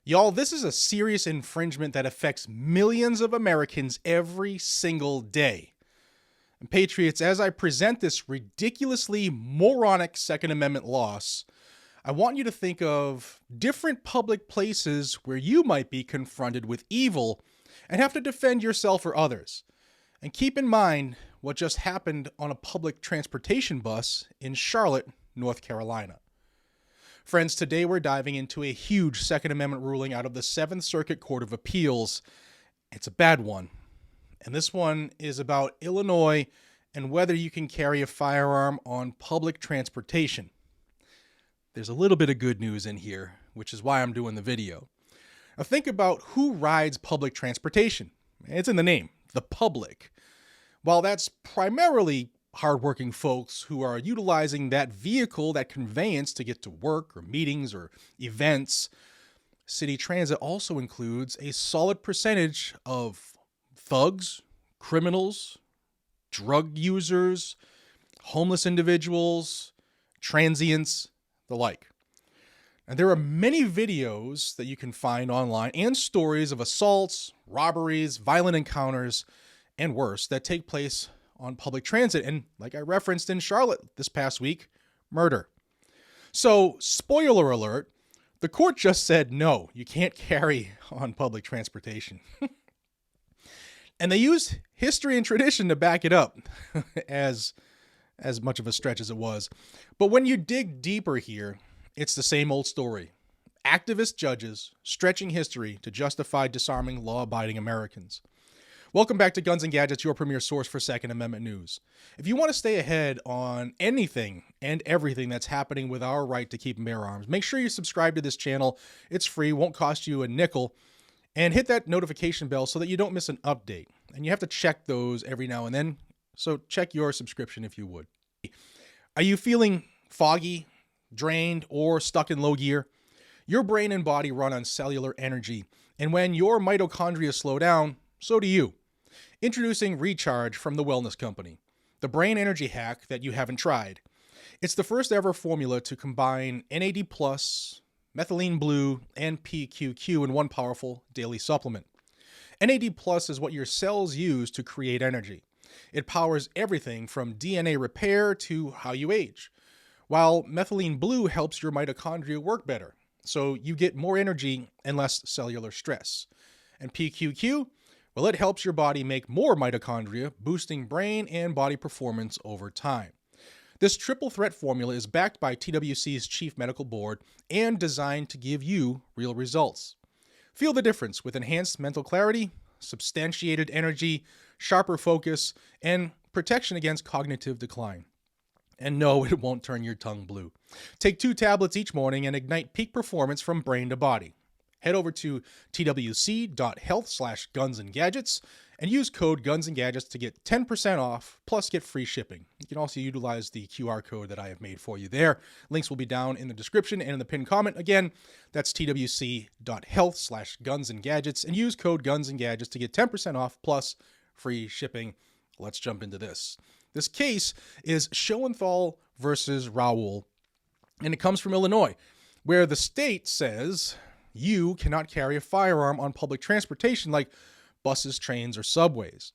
Y'all, this is a serious infringement that affects millions of Americans every single day. And Patriots, as I present this ridiculously moronic Second Amendment loss, I want you to think of different public places where you might be confronted with evil and have to defend yourself or others. And keep in mind what just happened on a public transportation bus in Charlotte, North Carolina. Friends, today we're diving into a huge Second Amendment ruling out of the Seventh Circuit Court of Appeals. It's a bad one. And this one is about Illinois and whether you can carry a firearm on public transportation. There's a little bit of good news in here, which is why I'm doing the video. Now think about who rides public transportation. It's in the name, the public. While that's primarily hardworking folks who are utilizing that vehicle, that conveyance to get to work or meetings or events, city transit also includes a solid percentage of thugs, criminals, drug users, homeless individuals, transients, the like. And there are many videos that you can find online and stories of assaults, robberies, violent encounters, and worse that take place on public transit. And like I referenced in Charlotte this past week, murder. So, spoiler alert, the court just said, no, you can't carry on public transportation. And they used history and tradition to back it up, as much of a stretch as it was. But when you dig deeper here, it's the same old story. Activist judges stretching history to justify disarming law-abiding Americans. Welcome back to Guns and Gadgets, your premier source for Second Amendment news. If you want to stay ahead on anything and everything that's happening with our right to keep and bear arms, make sure you subscribe to this channel. It's free, won't cost you a nickel. And hit that notification bell so that you don't miss an update. And you have to check those every now and then, so check your subscription if you would. Are you feeling foggy, drained, or stuck in low gear? Your brain and body run on cellular energy, and when your mitochondria slow down, so do you. Introducing Recharge from the Wellness Company, the brain energy hack that you haven't tried. It's the first ever formula to combine NAD+, methylene blue, and PQQ in one powerful daily supplement. NAD+ is what your cells use to create energy. It powers everything from DNA repair to how you age, while methylene blue helps your mitochondria work better, so you get more energy and less cellular stress. And PQQ, well, it helps your body make more mitochondria, boosting brain and body performance over time. This triple threat formula is backed by TWC's Chief Medical Board and designed to give you real results. Feel the difference with enhanced mental clarity, substantiated energy, sharper focus, and protection against cognitive decline. And no, it won't turn your tongue blue. Take 2 tablets each morning and ignite peak performance from brain to body. Head over to twc.health/gunsandgadgets and use code gunsandgadgets to get 10% off, plus get free shipping. You can also utilize the QR code that I have made for you there. Links will be down in the description and in the pinned comment. Again, that's twc.health/gunsandgadgets and use code gunsandgadgets to get 10% off, plus free shipping. Let's jump into this. This case is Schoenthal versus Raoul, and it comes from Illinois, where the state says you cannot carry a firearm on public transportation like buses, trains, or subways.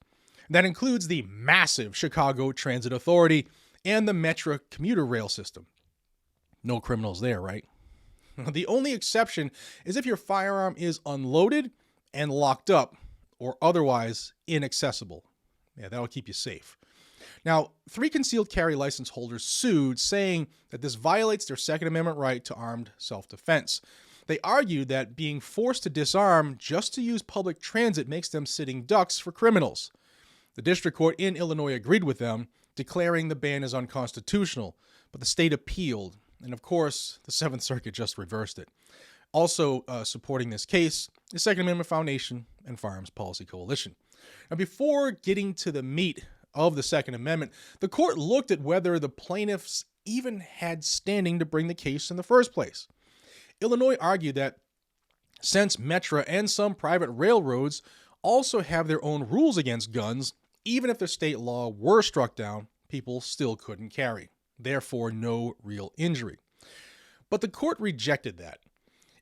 That includes the massive Chicago Transit Authority and the Metra commuter rail system. No criminals there, right? The only exception is if your firearm is unloaded and locked up or otherwise inaccessible. Yeah, that'll keep you safe. Now, 3 concealed carry license holders sued, saying that this violates their Second Amendment right to armed self-defense. They argued that being forced to disarm just to use public transit makes them sitting ducks for criminals. The district court in Illinois agreed with them, declaring the ban is unconstitutional, but the state appealed, and of course, the Seventh Circuit just reversed it. Also supporting this case is Second Amendment Foundation and Firearms Policy Coalition. Now, before getting to the meat of the Second Amendment, the court looked at whether the plaintiffs even had standing to bring the case in the first place. Illinois argued that since Metra and some private railroads also have their own rules against guns, even if their state law were struck down, people still couldn't carry. Therefore, no real injury. But the court rejected that.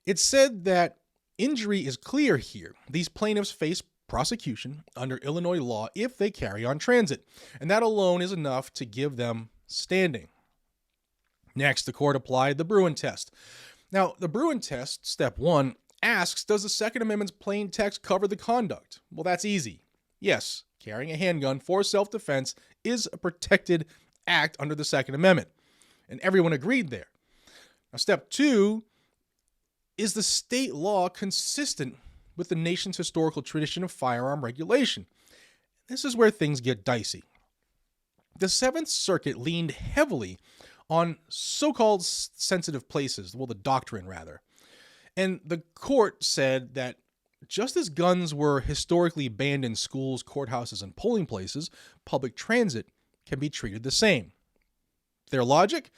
It said that Injury is clear here. These plaintiffs face prosecution under Illinois law if they carry on transit, and that alone is enough to give them standing. Next, the court applied the Bruen test. Now, the Bruen test, step 1, asks, does the Second Amendment's plain text cover the conduct? Well, that's easy. Yes, carrying a handgun for self-defense is a protected act under the Second Amendment, and everyone agreed there. Now, step 2, is the state law consistent with the nation's historical tradition of firearm regulation? This is where things get dicey. The Seventh Circuit leaned heavily on so-called sensitive places, well, the doctrine rather. And the court said that just as guns were historically banned in schools, courthouses, and polling places, public transit can be treated the same. Their logic?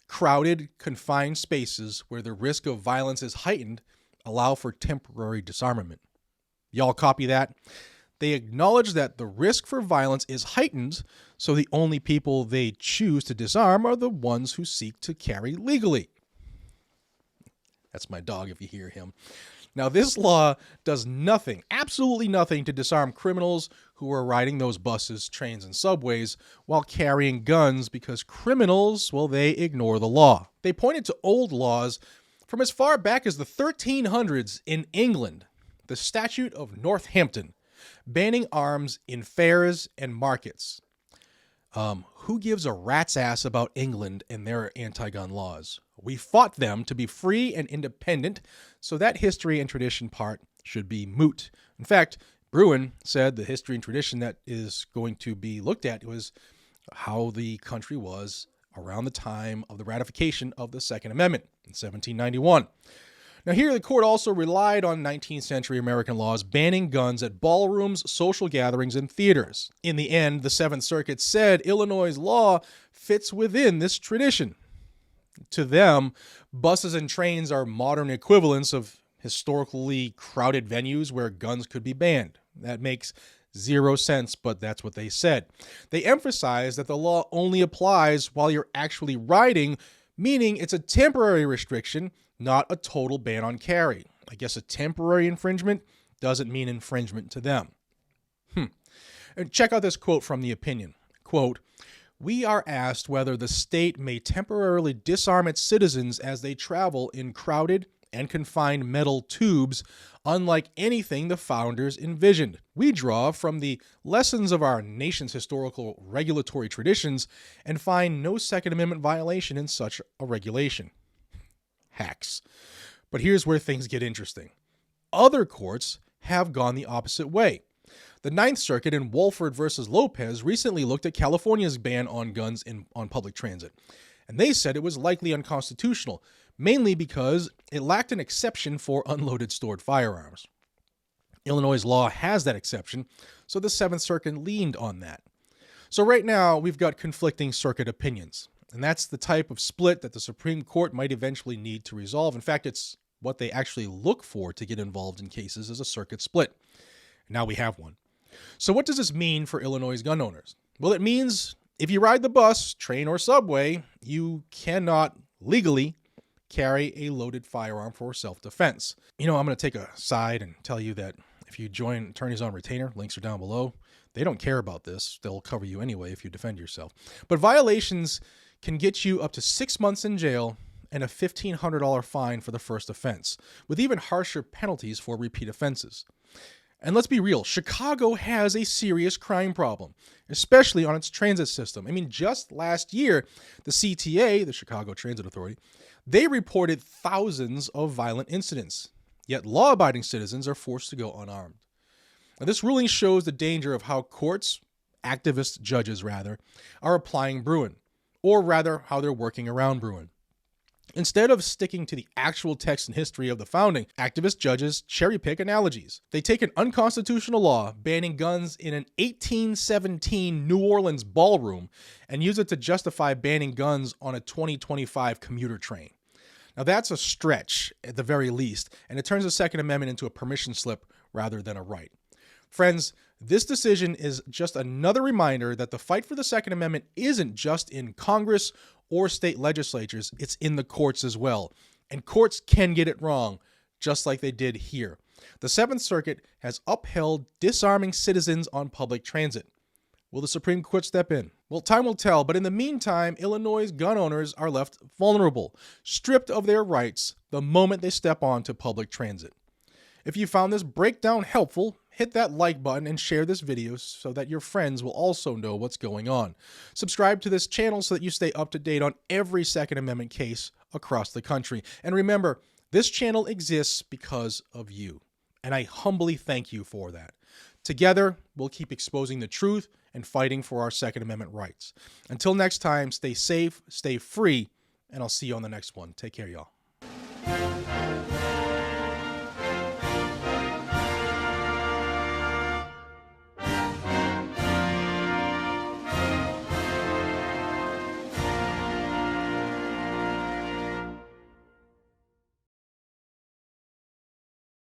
Crowded, confined spaces where the risk of violence is heightened allow for temporary disarmament. Y'all copy that? They acknowledge that the risk for violence is heightened, so the only people they choose to disarm are the ones who seek to carry legally. That's my dog if you hear him. Now, this law does nothing, absolutely nothing, to disarm criminals who are riding those buses, trains, and subways while carrying guns because criminals, well, they ignore the law. They pointed to old laws from as far back as the 1300s in England, the Statute of Northampton, banning arms in fairs and markets. Who gives a rat's ass about England and their anti-gun laws? We fought them to be free and independent, so that history and tradition part should be moot. In fact, Bruen said the history and tradition that is going to be looked at was how the country was around the time of the ratification of the Second Amendment in 1791. Now here, the court also relied on 19th century American laws banning guns at ballrooms, social gatherings, and theaters. In the end, the Seventh Circuit said Illinois' law fits within this tradition. To them, buses and trains are modern equivalents of historically crowded venues where guns could be banned. That makes zero sense, but that's what they said. They emphasized that the law only applies while you're actually riding, meaning it's a temporary restriction, not a total ban on carry. I guess a temporary infringement doesn't mean infringement to them. And check out this quote from the opinion. Quote, "We are asked whether the state may temporarily disarm its citizens as they travel in crowded and confined metal tubes, unlike anything the founders envisioned. We draw from the lessons of our nation's historical regulatory traditions and find no Second Amendment violation in such a regulation." Hacks. But here's where things get interesting. Other courts have gone the opposite way. The Ninth Circuit in Wolford versus Lopez recently looked at California's ban on guns on public transit, and they said it was likely unconstitutional, mainly because it lacked an exception for unloaded stored firearms. Illinois' law has that exception, so the Seventh Circuit leaned on that. So right now, we've got conflicting circuit opinions, and that's the type of split that the Supreme Court might eventually need to resolve. In fact, it's what they actually look for to get involved in cases is a circuit split. Now we have one. So what does this mean for Illinois' gun owners? Well, it means if you ride the bus, train, or subway, you cannot legally carry a loaded firearm for self-defense. I'm going to take a side and tell you that if you join Attorneys on Retainer, links are down below, they don't care about this. They'll cover you anyway if you defend yourself. But violations can get you up to 6 months in jail and a $1,500 fine for the first offense, with even harsher penalties for repeat offenses. And let's be real, Chicago has a serious crime problem, especially on its transit system. Just last year, the CTA, the Chicago Transit Authority, they reported thousands of violent incidents, yet law-abiding citizens are forced to go unarmed. Now, this ruling shows the danger of how courts, judges rather, are applying Bruen, or rather how they're working around Bruen. Instead of sticking to the actual text and history of the founding, activist judges cherry-pick analogies. They take an unconstitutional law banning guns in an 1817 New Orleans ballroom and use it to justify banning guns on a 2025 commuter train. Now that's a stretch at the very least, and it turns the Second Amendment into a permission slip rather than a right. Friends, this decision is just another reminder that the fight for the Second Amendment isn't just in Congress or state legislatures, it's in the courts as well. And courts can get it wrong, just like they did here. The Seventh Circuit has upheld disarming citizens on public transit. Will the Supreme Court step in? Well, time will tell, but in the meantime, Illinois' gun owners are left vulnerable, stripped of their rights the moment they step onto public transit. If you found this breakdown helpful, hit that like button and share this video so that your friends will also know what's going on. Subscribe to this channel so that you stay up to date on every Second Amendment case across the country. And remember, this channel exists because of you, and I humbly thank you for that. Together, we'll keep exposing the truth and fighting for our Second Amendment rights. Until next time, stay safe, stay free, and I'll see you on the next one. Take care, y'all.